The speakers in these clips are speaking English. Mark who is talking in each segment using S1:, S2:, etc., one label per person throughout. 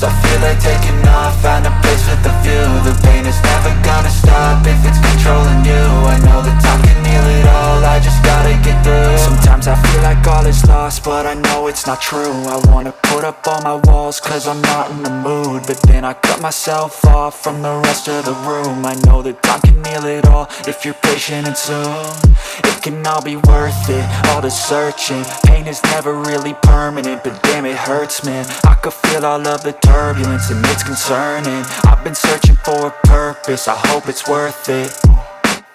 S1: I feel like taking off, find a place with a view. The pain is never gonna stop if it's controlling you. I know that time can heal it all, I just gotta get through. Sometimes I feel like all is lost, but I know it's not true. I wanna put up all my walls cause I'm not in the mood, but then I cut myself off from the rest of the room. I know that time can heal it all if you're patient and soon it can all be worth it, all the searching. Pain is never really permanent, but damn it hurts, man. I could feel all of the turbulence and it's concerning. I've been searching for a purpose, I hope it's worth it.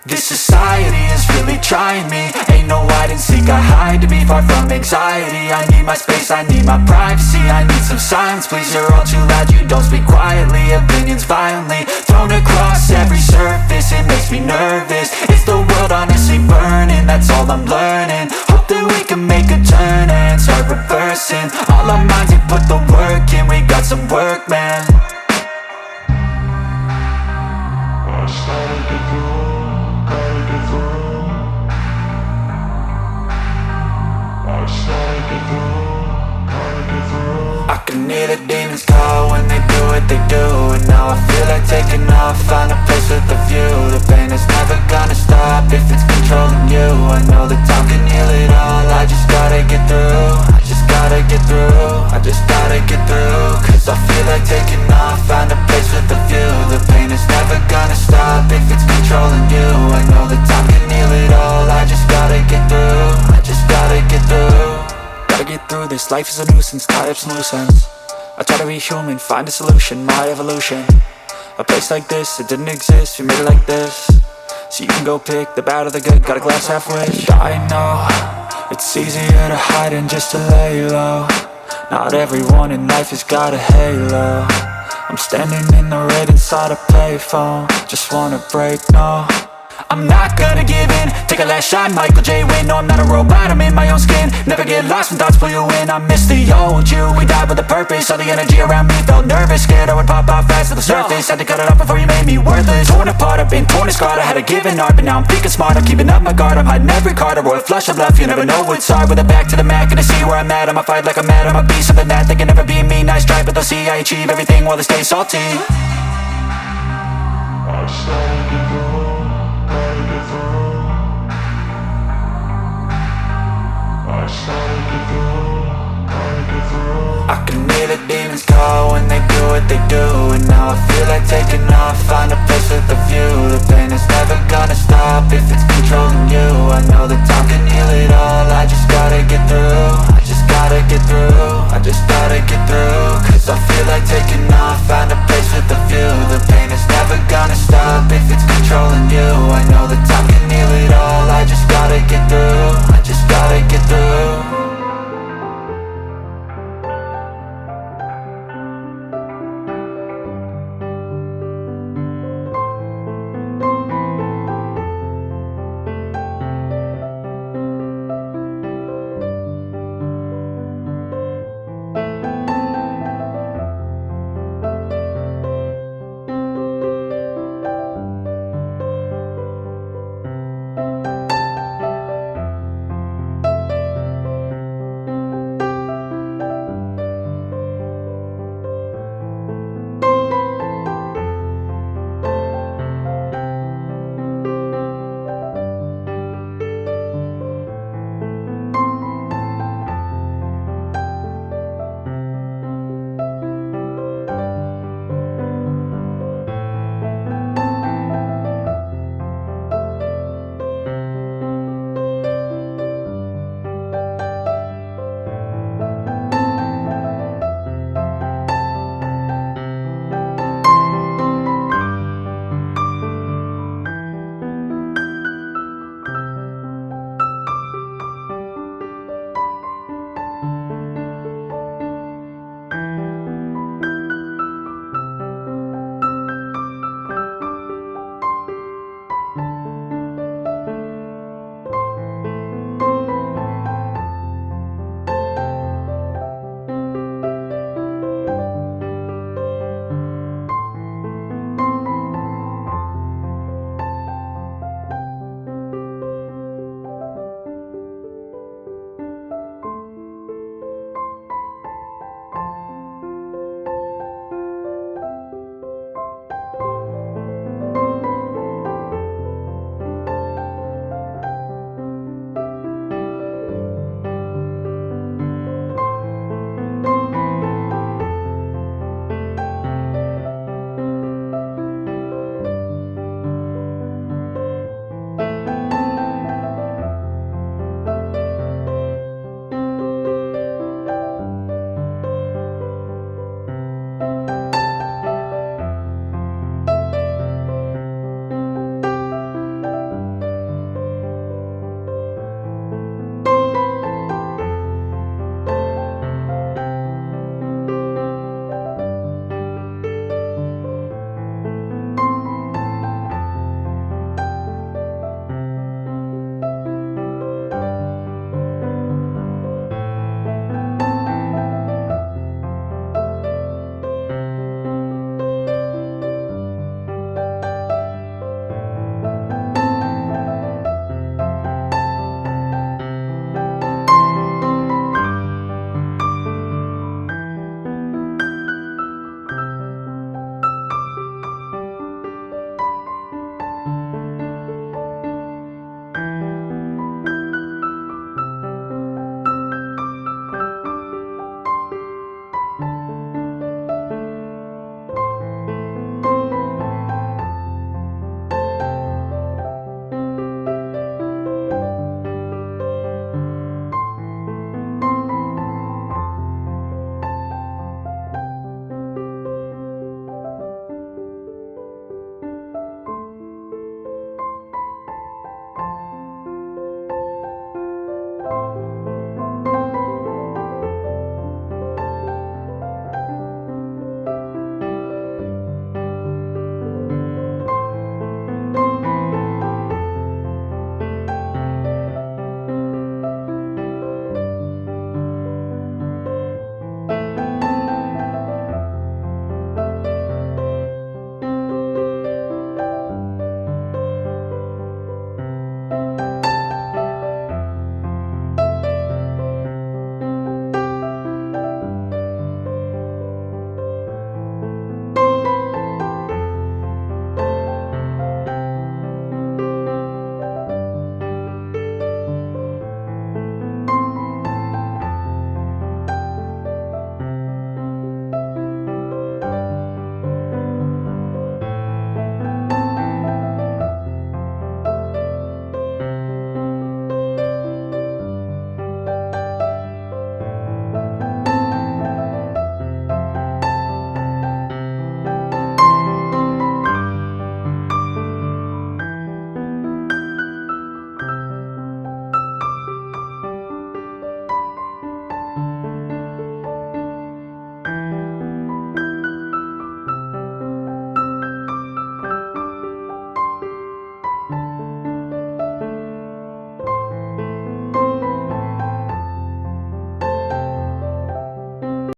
S1: This society is really trying me. Ain't no hide and seek, I hide to be far from anxiety. I need my space, I need my privacy. I need some silence, please, you're all too loud. You don't speak quietly, opinions violently thrown across every surface. It makes me nervous, is the world honestly burning? That's all I'm learning. Hope that we can make a turn and start reversing all our minds and put the work in. We got some work, man. I started to grow. I can hear the demons call when they do what they do. And now I feel like taking off, find a place with a view. The pain is never gonna stop if it's controlling you. I know that time can heal it all, I just gotta get through. I just gotta get through, I just gotta get through. Cause I feel like taking off, find a place with a view. The pain is never gonna stop if it's controlling you. I know that time can heal it all, I just gotta get through. I just gotta get through. Gotta get through this, life is a nuisance, tie up some loose ends. I try to be human, find a solution, my evolution. A place like this, it didn't exist, we made it like this. So you can go pick the bad or the good, got a glass half wish. I know, it's easier to hide than just to lay low. Not everyone in life has got a halo. I'm standing in the red inside a payphone, just wanna break, no. I'm not gonna give in, take a last shot, Michael J. Win. No, I'm not a robot, I'm in my own skin. Never get lost when thoughts pull you in. I miss the old you, we died with a purpose. All the energy around me felt nervous, scared I would pop out fast to the surface. Had to cut it off before you made me worthless. Torn apart, I've been torn and scarred. I had a given art, but now I'm thinking smart. I'm keeping up my guard, I'm hiding every card. A royal flush of love, you never know what's hard. With a back to the mat, gonna see where I'm at. I'ma fight like I'm mad, I'm a beast of the net. They can never be me, nice try, but they'll see I achieve everything while they stay salty. I started to grow. I can hear the demons call when they do what they do. And now I feel like taking off, find a place with a view. The pain is never gonna stop if it's controlling you. I know that time can heal it all, I just gotta get through. I just gotta get through, I just gotta get through. Cause I feel like taking off, find a place with a view. The pain is never gonna stop if it's controlling you. I know that